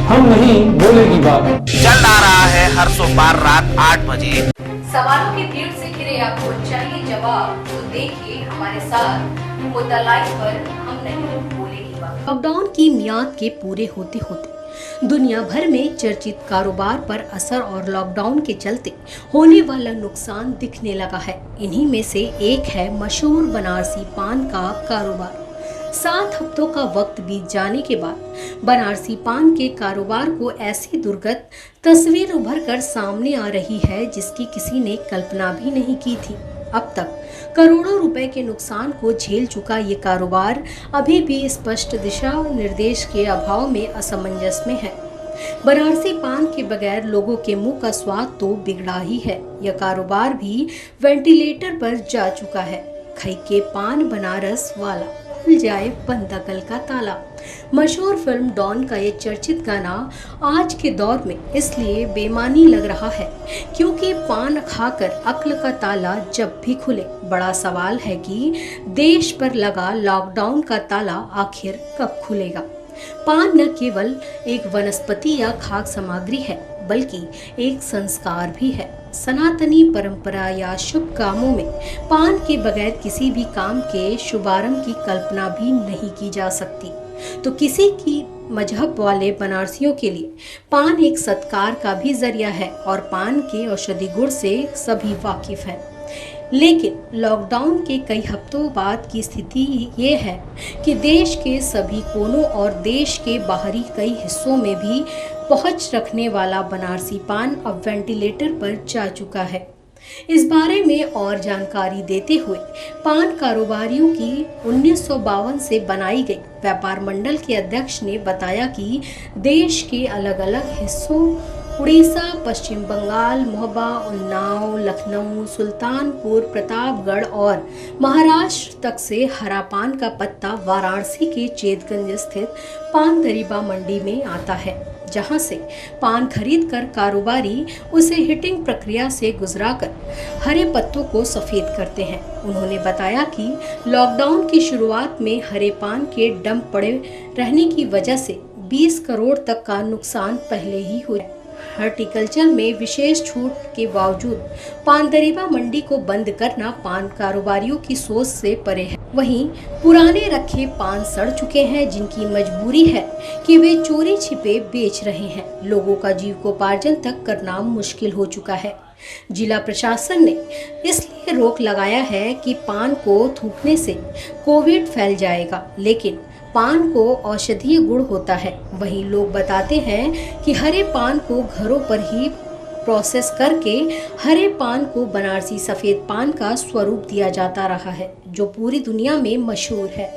हम नहीं बोलेगी बात। चल आ रहा है हर सोमवार रात 8 बजे। सवालों की भीड़ से घिरे आपको चाहिए जवाब, तो देखिए हमारे साथ मुद्दा लाइव पर हम नहीं बोलेगी बात। लॉकडाउन की मियाद के पूरे होते होते दुनिया भर में चर्चित कारोबार पर असर और लॉकडाउन के चलते होने वाला नुकसान दिखने लगा है। इन्हीं में से एक है मशहूर बनारसी पान का कारोबार। 7 हफ्तों का वक्त बीत जाने के बाद बनारसी पान के कारोबार को ऐसी दुर्गत तस्वीर उभर कर सामने आ रही है जिसकी किसी ने कल्पना भी नहीं की थी। अब तक करोड़ों रुपए के नुकसान को झेल चुका ये कारोबार अभी भी स्पष्ट दिशा निर्देश के अभाव में असमंजस में है। बनारसी पान के बगैर लोगों के मुंह का स्वाद तो बिगड़ा ही है, यह कारोबार भी वेंटिलेटर पर जा चुका है। खई के पान बनारस वाला, खुल जाए बंद अकल का ताला। मशहूर फिल्म डॉन का ये चर्चित गाना आज के दौर में इसलिए बेमानी लग रहा है क्योंकि पान खाकर अक्ल का ताला जब भी खुले। बड़ा सवाल है कि देश पर लगा लॉकडाउन का ताला आखिर कब खुलेगा। पान न केवल एक वनस्पति या खाद्य सामग्री है बल्कि एक संस्कार भी है। सनातनी परंपरा या शुभ कामों में पान के बगैर किसी भी काम के शुभारंभ की कल्पना भी नहीं की जा सकती। तो किसी की मजहब वाले बनारसियों के लिए पान एक सत्कार का भी जरिया है और पान के औषधि गुण से सभी वाकिफ हैं। लेकिन लॉकडाउन के कई हफ्तों बाद की स्थिति ये है कि देश के सभी कोनों और देश के बाहरी कई हिस्सों में भी पहुंच रखने वाला बनारसी पान अब वेंटिलेटर पर जा चुका है। इस बारे में और जानकारी देते हुए पान कारोबारियों की 1952 से बनाई गई व्यापार मंडल के अध्यक्ष ने बताया कि देश के अलग अलग हिस्सों उड़ीसा, पश्चिम बंगाल, मोहबा, उन्नाव, लखनऊ, सुल्तानपुर, प्रतापगढ़ और महाराष्ट्र तक से हरा पान का पत्ता वाराणसी के चेतगंज स्थित पान दरीबा मंडी में आता है, जहां से पान खरीद कर कारोबारी उसे हिटिंग प्रक्रिया से गुजराकर हरे पत्तों को सफेद करते हैं। उन्होंने बताया कि लॉकडाउन की शुरुआत में हरे पान के डंप पड़े रहने की वजह से 20 करोड़ तक का नुकसान पहले ही हुआ। हॉर्टिकल्चर में विशेष छूट के बावजूद पान दरीबा मंडी को बंद करना पान कारोबारियों की सोच से परे है। वहीं पुराने रखे पान सड़ चुके हैं जिनकी मजबूरी है कि वे चोरी छिपे बेच रहे हैं। लोगों का जीविकोपार्जन तक करना मुश्किल हो चुका है। जिला प्रशासन ने इसलिए रोक लगाया है कि पान को थूकने से कोविड फैल जाएगा, लेकिन पान को औषधीय गुण होता है। वहीं लोग बताते हैं कि हरे पान को घरों पर ही प्रोसेस करके हरे पान को बनारसी सफेद पान का स्वरूप दिया जाता रहा है, जो पूरी दुनिया में मशहूर है।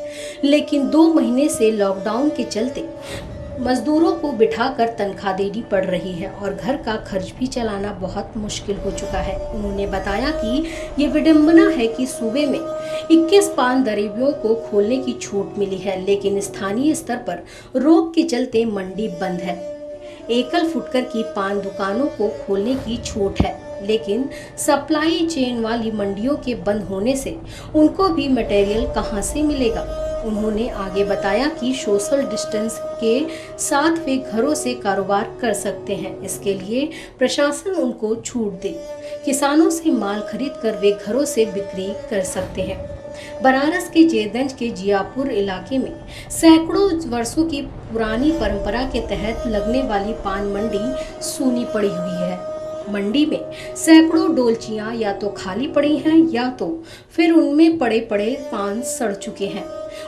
लेकिन 2 महीने से लॉकडाउन के चलते मजदूरों को बिठाकर तनख्वाह देनी पड़ रही है और घर का खर्च भी चलाना बहुत मुश्किल हो चुका है। उन्होंने बताया कि ये विडंबना है कि सूबे में 21 पान दरीबियों को खोलने की छूट मिली है, लेकिन स्थानीय स्तर पर रोक के चलते मंडी बंद है। एकल फुटकर की पान दुकानों को खोलने की छूट है, लेकिन सप्लाई चेन वाली मंडियों के बंद होने से उनको भी मटेरियल कहां से मिलेगा। उन्होंने आगे बताया कि सोशल डिस्टेंस के साथ वे घरों से कारोबार कर सकते हैं। इसके लिए प्रशासन उनको छूट दे। किसानों से माल खरीद कर वे घरों से बिक्री कर सकते हैं। बनारस के जयगंज के जियापुर इलाके में सैकड़ों वर्षों की पुरानी परंपरा के तहत लगने वाली पान मंडी सूनी पड़ी हुई है। मंडी में सैकड़ों डोलचियां या तो खाली पड़ी हैं या तो फिर उनमें पड़े पड़े पान सड़ चुके हैं।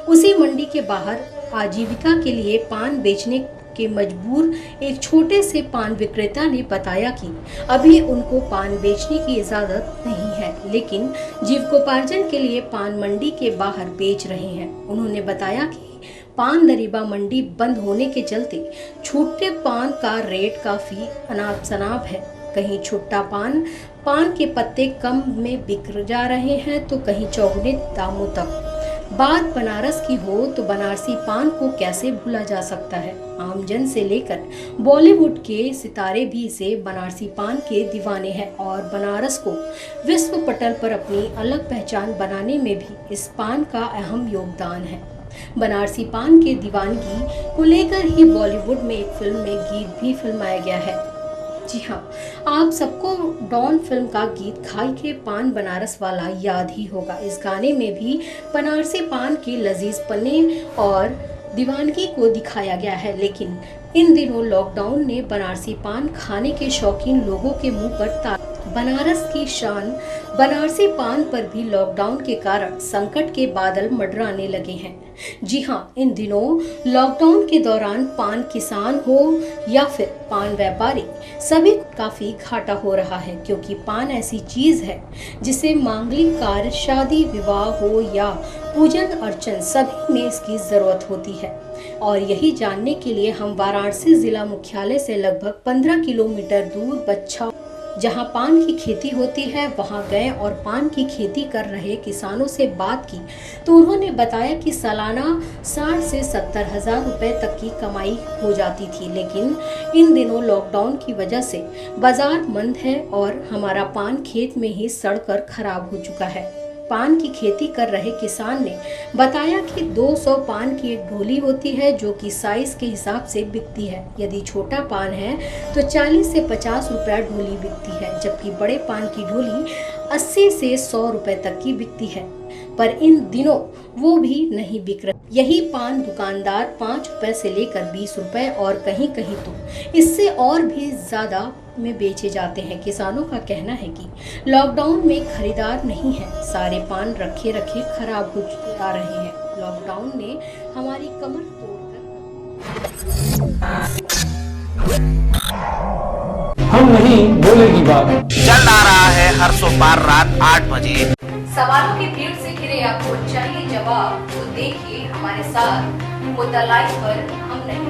उसी मंडी के बाहर आजीविका के लिए पान बेचने के मजबूर एक छोटे से पान विक्रेता ने बताया कि अभी उनको पान बेचने की इजाजत नहीं है, लेकिन जीविकोपार्जन के लिए पान मंडी के बाहर बेच रहे हैं। उन्होंने बताया कि पान दरीबा मंडी बंद होने के चलते छूटे पान का रेट काफी अनाप शनाप है। कहीं छुट्टा पान के पत्ते कम में बिक जा रहे हैं तो कहीं चौगुने दामों तक। बात बनारस की हो तो बनारसी पान को कैसे भूला जा सकता है। आमजन से लेकर बॉलीवुड के सितारे भी इसे बनारसी पान के दीवाने हैं और बनारस को विश्व पटल पर अपनी अलग पहचान बनाने में भी इस पान का अहम योगदान है। बनारसी पान के दीवानगी को लेकर ही बॉलीवुड में एक फिल्म में गीत भी फिल्माया गया है। जी हाँ, आप सबको डॉन फिल्म का गीत खाई के पान बनारस वाला याद ही होगा। इस गाने में भी बनारसी पान के लजीज पन्ने और दीवानगी को दिखाया गया है। लेकिन इन दिनों लॉकडाउन ने बनारसी पान खाने के शौकीन लोगों के मुंह पर ताला। बनारस की शान बनारसी पान पर भी लॉकडाउन के कारण संकट के बादल मंडराने लगे हैं। जी हाँ, इन दिनों लॉकडाउन के दौरान पान किसान हो या फिर पान व्यापारी, सभी काफी घाटा हो रहा है, क्योंकि पान ऐसी चीज है जिसे मांगलिक कार्य, शादी विवाह हो या पूजन अर्चन, सभी में इसकी जरूरत होती है। और यही जानने के लिए हम वाराणसी जिला मुख्यालय से लगभग 15 किलोमीटर दूर बच्छा, जहां पान की खेती होती है, वहां गए और पान की खेती कर रहे किसानों से बात की तो उन्होंने बताया कि सालाना 60 से 70 हजार रुपए तक की कमाई हो जाती थी। लेकिन इन दिनों लॉकडाउन की वजह से बाजार बंद है और हमारा पान खेत में ही सड़कर खराब हो चुका है। पान की खेती कर रहे किसान ने बताया कि 200 पान की एक ढोली होती है, जो कि साइज के हिसाब से बिकती है। यदि छोटा पान है तो 40 से 50 रुपया ढोली बिकती है, जबकि बड़े पान की ढोली 80 से 100 रुपए तक की बिकती है। पर इन दिनों वो भी नहीं बिक रही। यही पान दुकानदार 5 रुपए से लेकर 20 रुपए और कहीं कहीं तो इससे और भी ज्यादा में बेचे जाते हैं। किसानों का कहना है कि लॉकडाउन में खरीदार नहीं है, सारे पान रखे रखे खराब हो जा रहे हैं। लॉकडाउन ने हमारी कमर तोड़कर हम नहीं बोलेगी बात। चल आ रहा है हर सोमवार रात 8 बजे। सवालों की भीड़ से घिरे आपको चाहिए जवाब, तो देखिए हमारे साथ मुद्दा लाइव पर हम नहीं